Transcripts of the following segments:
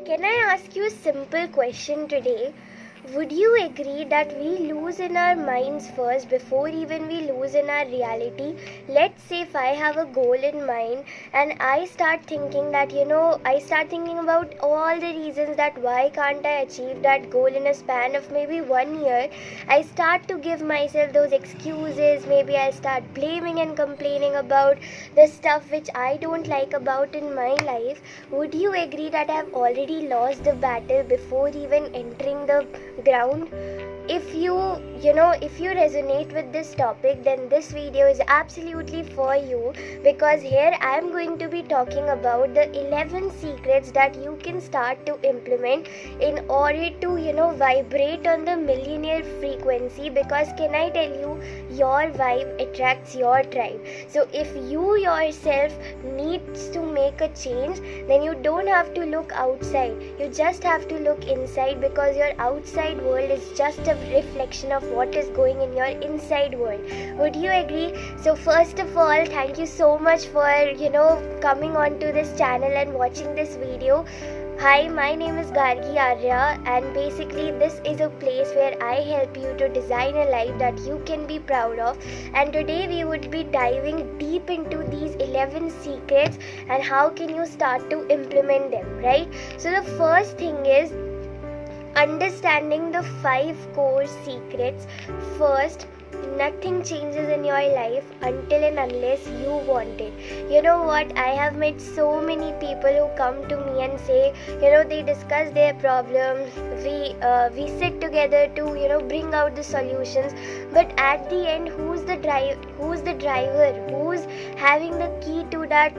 Can I ask you a simple question today? Would you agree that we lose in our minds first before even we lose in our reality? Let's say if I have a goal in mind and I start thinking that, I start thinking about all the reasons that why can't I achieve that goal in a span of maybe 1 year. I start to give myself those excuses. Maybe I'll start blaming and complaining about the stuff which I don't like about in my life. Would you agree that I've already lost the battle before even entering the ground? If you resonate with this topic, then this video is absolutely for you, because here I am going to be talking about the 11 secrets that you can start to implement in order to vibrate on the millionaire frequency. Because can I tell you, your vibe attracts your tribe. So if you yourself needs to make a change, then you don't have to look outside, you just have to look inside, because your outside world is just a reflection of what is going in your inside world. Would you agree? So first of all, thank you so much for coming on to this channel and watching this video. Hi, my name is Gargi Arya, and basically this is a place where I help you to design a life that you can be proud of. And today we would be diving deep into these 11 secrets and how can you start to implement them, right? So the first thing is understanding the 5 core secrets. First, nothing changes in your life until and unless you want it. You know what? I have met so many people who come to me and say, they discuss their problems. We sit together to bring out the solutions. But at the end, who's the driver? Who's having the key to that?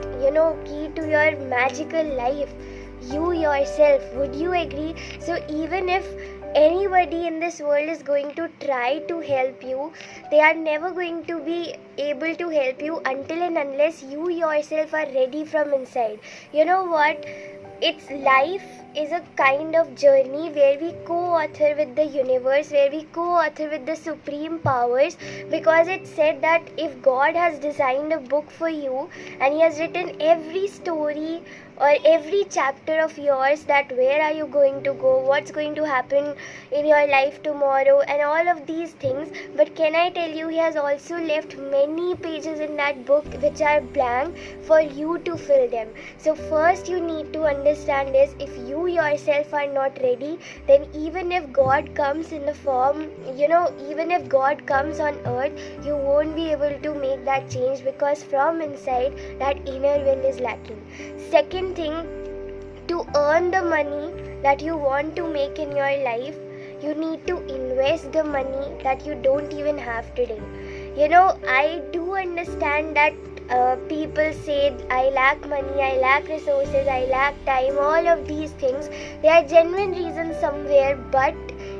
Key to your magical life? You yourself. Would you agree? So even if anybody in this world is going to try to help you, they are never going to be able to help you until and unless you yourself are ready from inside. You know what? It's life is a kind of journey where we co-author with the universe, where we co-author with the supreme powers, because it's said that if God has designed a book for you and he has written every story or every chapter of yours, that where are you going to go, what's going to happen in your life tomorrow, and all of these things. But can I tell you, he has also left many pages in that book which are blank for you to fill them. So first you need to understand is, if you yourself are not ready, then even if God comes in the form, even if God comes on earth, you won't be able to make that change, because from inside that inner will is lacking. Second thing, to earn the money that you want to make in your life, you need to invest the money that you don't even have today. I do understand that people say, I lack money, I lack resources, I lack time, all of these things. There are genuine reasons somewhere, but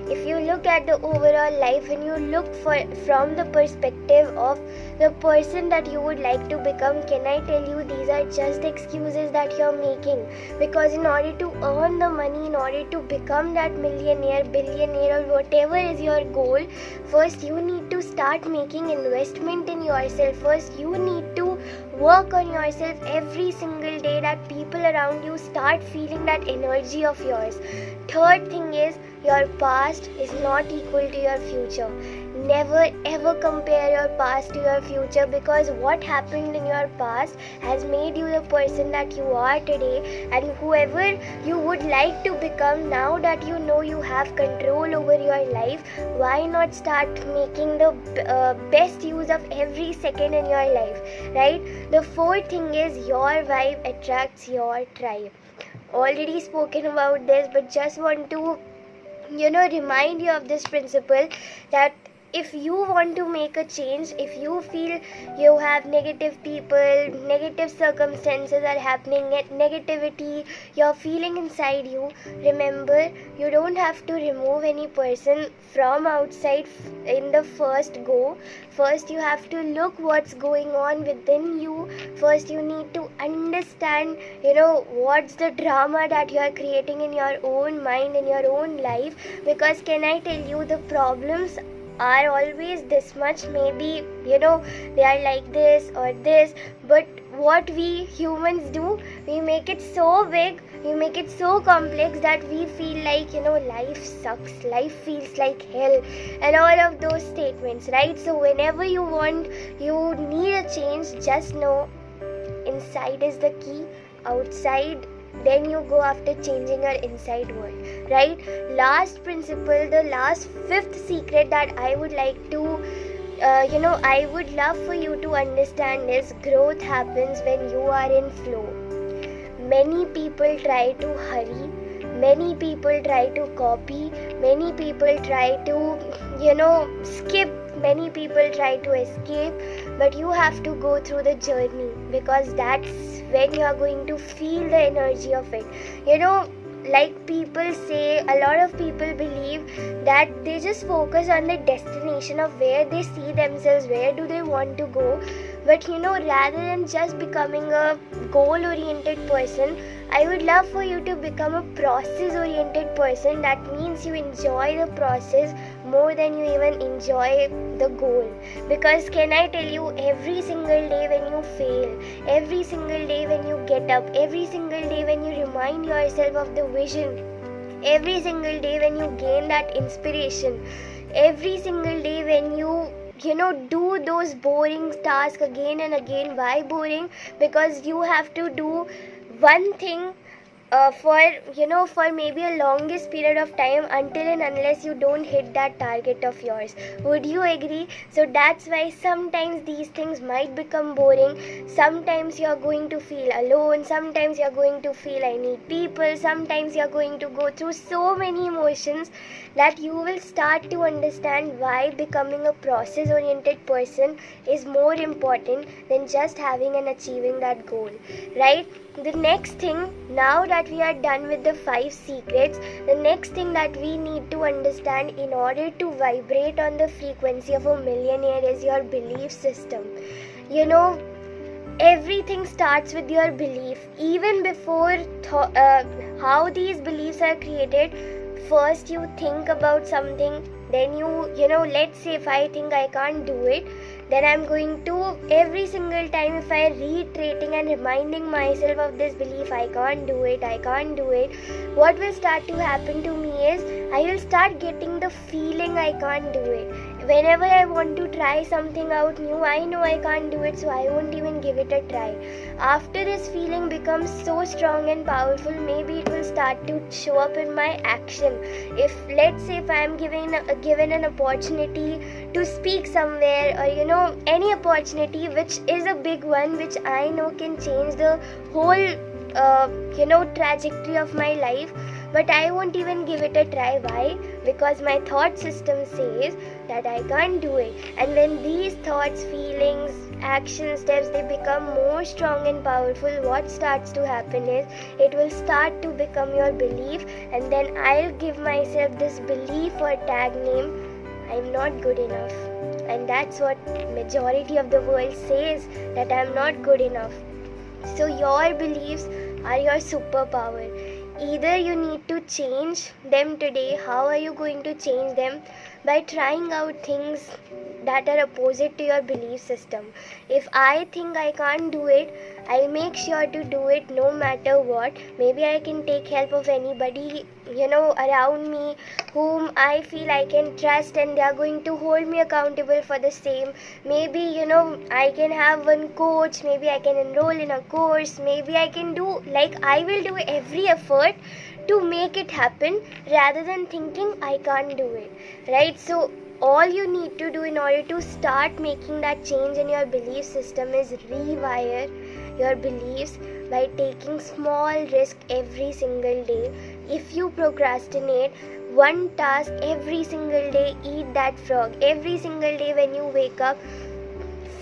if you look at the overall life and you look from the perspective of the person that you would like to become, can I tell you, these are just excuses that you're making. Because in order to earn the money, in order to become that millionaire, billionaire, or whatever is your goal, first you need to start making investment in yourself. First you need to work on yourself every single day, that people around you start feeling that energy of yours. Third thing is, your past is not equal to your future. Never ever compare your past to your future, because what happened in your past has made you the person that you are today, and whoever you would like to become, now that you know you have control over your life, why not start making the best use of every second in your life, right? The fourth thing is, your vibe attracts your tribe. Already spoken about this, but just want to remind you of this principle, that if you want to make a change, if you feel you have negative people, negative circumstances are happening, negativity you're feeling inside you, remember, you don't have to remove any person from outside in the first go. First you have to look what's going on within you. First you need to understand what's the drama that you are creating in your own mind, in your own life. Because can I tell you, the problems are always this much. Maybe they are like this or this, but what we humans do, we make it so big, we make it so complex that we feel like life sucks, life feels like hell, and all of those statements, right? So whenever you need a change, just know inside is the key, outside then you go after changing your inside world, right? Last principle, the last fifth secret that I would like to I would love for you to understand is growth happens when you are in flow. Many people try to hurry, many people try to copy, many people try to skip, many people try to escape, but you have to go through the journey, because that's when you are going to feel the energy of it. Like people say, a lot of people believe that they just focus on the destination of where they see themselves, where do they want to go. But rather than just becoming a goal oriented person, I would love for you to become a process oriented person. That means you enjoy the process more than you even enjoy the goal. Because can I tell you, every single day when you fail, every single day when you get up, every single day when you remind yourself of the vision, every single day when you gain that inspiration, every single day when you do those boring tasks again and again. Why boring? Because you have to do one thing for maybe a longest period of time, until and unless you don't hit that target of yours. Would you agree? So that's why sometimes these things might become boring. Sometimes you're going to feel alone, sometimes you're going to feel I need people, sometimes you're going to go through so many emotions that you will start to understand why becoming a process oriented person is more important than just having and achieving that goal, right? The next thing, now that we are done with the 5 secrets, the next thing that we need to understand in order to vibrate on the frequency of a millionaire is your belief system. Everything starts with your belief. Even before how these beliefs are created, first you think about something, then let's say if I think I can't do it, then I'm going to, every single time if I reiterating and reminding myself of this belief, I can't do it, what will start to happen to me is, I will start getting the feeling I can't do it. Whenever I want to try something out new, I know I can't do it, so I won't even give it a try. After this feeling becomes so strong and powerful, maybe it will start to show up in my action. If let's say if I am given an opportunity to speak somewhere, or any opportunity which is a big one, which I know can change the whole trajectory of my life, but I won't even give it a try. Why? Because my thought system says that I can't do it. And when these thoughts, feelings, action steps, they become more strong and powerful, what starts to happen is, it will start to become your belief, and then I'll give myself this belief or tag name, I'm not good enough. And that's what majority of the world says, that I'm not good enough. So your beliefs are your superpower. Either you need to change them today. How are you going to change them? By trying out things that are opposite to your belief system. If I think I can't do it, I make sure to do it no matter what. Maybe I can take help of anybody around me whom I feel I can trust, and they are going to hold me accountable for the same. Maybe I can have one coach, maybe I can enroll in a course, maybe I can do, I will do every effort to make it happen, rather than thinking I can't do it, right? So all you need to do in order to start making that change in your belief system is rewire your beliefs by taking small risk every single day. If you procrastinate one task every single day, eat that frog. Every single day when you wake up,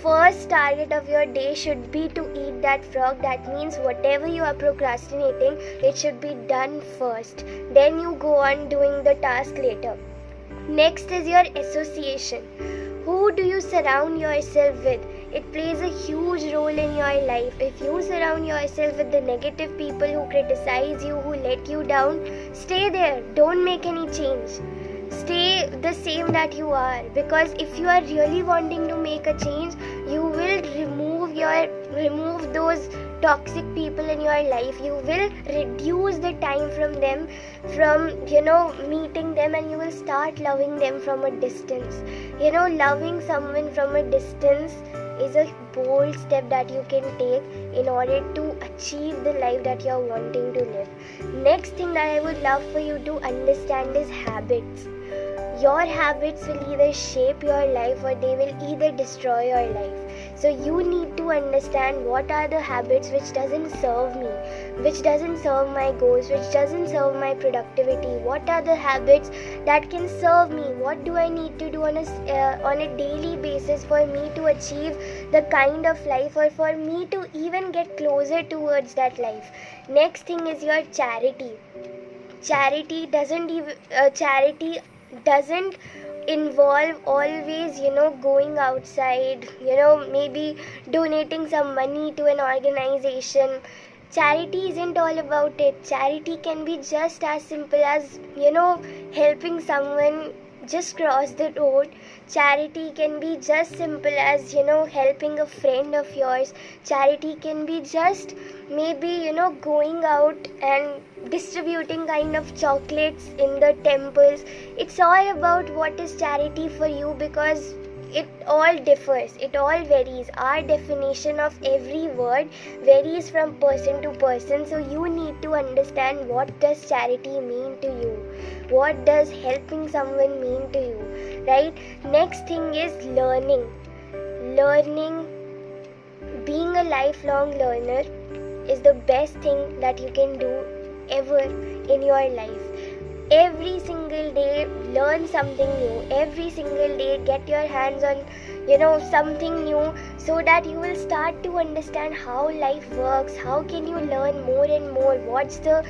first target of your day should be to eat that frog. That means whatever you are procrastinating, it should be done first. Then you go on doing the task later. Next is your association. Who do you surround yourself with? It plays a huge role in your life. If you surround yourself with the negative people who criticize you, who let you down, stay there. Don't make any change. stay the same that you are, because if you are really wanting to make a change, you will remove those toxic people in your life. You will reduce the time from them, from meeting them, and you will start loving them from a distance. Loving someone from a distance is a bold step that you can take in order to achieve the life that you are wanting to live. Next thing that I would love for you to understand is habits. Your habits will either shape your life or they will either destroy your life. So you need to understand what are the habits which doesn't serve me, which doesn't serve my goals, which doesn't serve my productivity. What are the habits that can serve me? What do I need to do on a daily basis for me to achieve the kind of life, or for me to even get closer towards that life? Next thing is your charity. Charity doesn't involve always going outside, maybe donating some money to an organization. Charity isn't all about it. Charity can be just as simple as helping someone just cross the road. Charity can be just simple as helping a friend of yours. Charity can be just maybe going out and distributing kind of chocolates in the temples. It's all about what is charity for you, because it all differs, it all varies. Our definition of every word varies from person to person. So you need to understand, what does charity mean to you? What does helping someone mean to you, right? Next thing is learning. Being a lifelong learner is the best thing that you can do ever in your life. Every single day learn something new. Every single day get your hands on something new, so that you will start to understand how life works. How can you learn more and more? What's the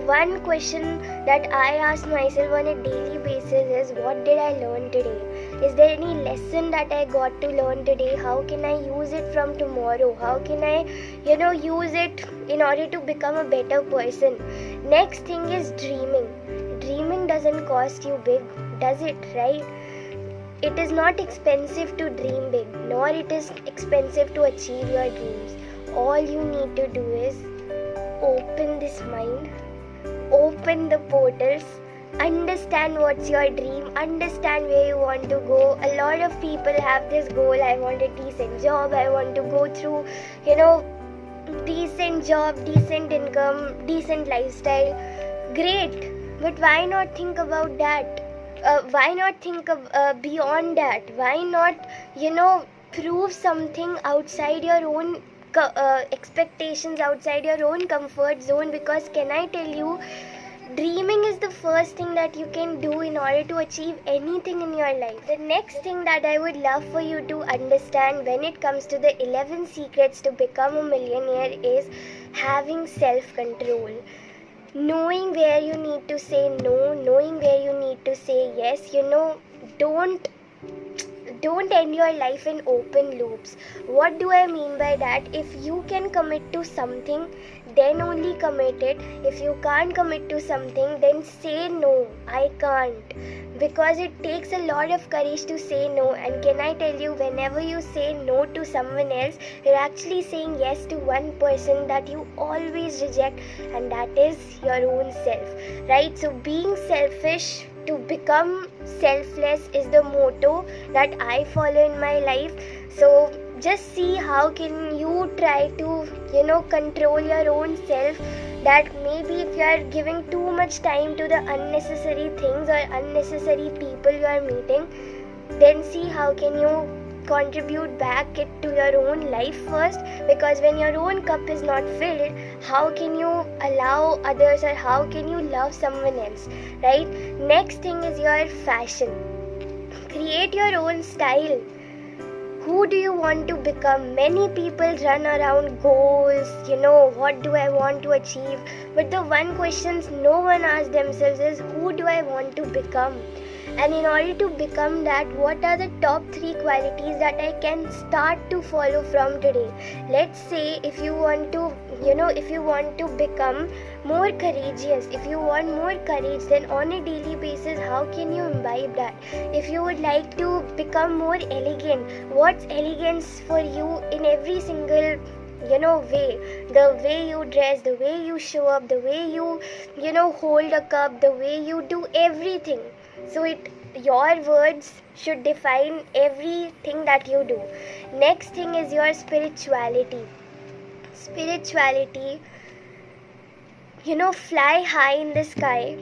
one question that I ask myself on a daily basis is, what did I learn today? Is there any lesson that I got to learn today? How can I use it from tomorrow? How can I use it in order to become a better person? Next thing is dreaming. Dreaming doesn't cost you big, does it, right? It is not expensive to dream big, nor it is expensive to achieve your dreams. All you need to do is open this mind, open the portals, understand what's your dream, understand where you want to go. A lot of people have this goal: I want a decent job, I want to go through decent job, decent income, decent lifestyle. Great, but why not think about that? Why not think of beyond that? Why not prove something outside your own expectations, outside your own comfort zone? Because can I tell you, dreaming is the first thing that you can do in order to achieve anything in your life. The next thing that I would love for you to understand when it comes to the 11 secrets to become a millionaire is having self-control. Knowing where you need to say no, knowing where you need to say yes. Don't end your life in open loops. What do I mean by that? If you can commit to something, then only commit it. If you can't commit to something, then say no, I can't. Because it takes a lot of courage to say no. And can I tell you, whenever you say no to someone else, you're actually saying yes to one person that you always reject, and that is your own self, right? So being selfish to become selfless is the motto that I follow in my life. So just see how can you try to control your own self, that maybe if you are giving too much time to the unnecessary things or unnecessary people you are meeting, then see how can you contribute back it to your own life first. Because when your own cup is not filled, how can you allow others, or how can you love someone else, right? Next thing is your fashion. Create your own style. Who do you want to become? Many people run around goals, what do I want to achieve? But the one question no one asks themselves is, who do I want to become? And in order to become that, what are the top 3 qualities that I can start to follow from today? Let's say if you want to become more courageous, if you want more courage, then on a daily basis, how can you imbibe that? If you would like to become more elegant, what's elegance for you in every single way? The way you dress, the way you show up, the way you hold a cup, the way you do everything. So your words should define everything that you do. Next thing is your spirituality. Fly high in the sky,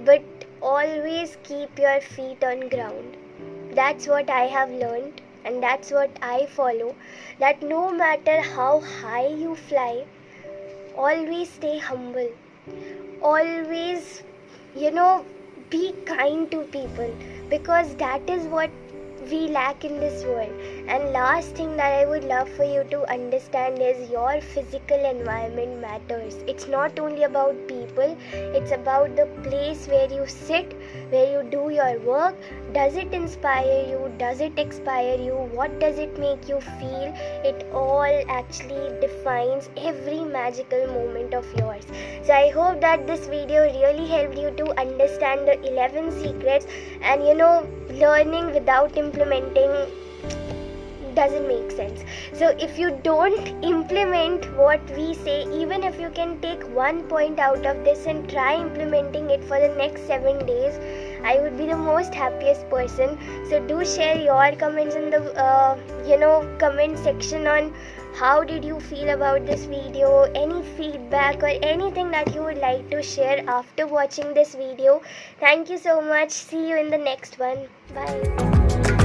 but always keep your feet on ground. That's what I have learned, and that's what I follow. That no matter how high you fly, always stay humble. Always, be kind to people, because that is what we lack in this world. And last thing that I would love for you to understand is your physical environment matters. It's not only about people, it's about the place where you sit, where you do your work. Does it inspire you? Does it inspire you? What does it make you feel? It all actually defines every magical moment of yours. So I hope that this video really helped you to understand the 11 secrets. And learning without implementing doesn't make sense. So if you don't implement what we say, even if you can take 1 point out of this and try implementing it for the next 7 days, I would be the most happiest person. So do share your comments in the comment section on how did you feel about this video, any feedback or anything that you would like to share after watching this video. Thank you so much. See you in the next one. Bye.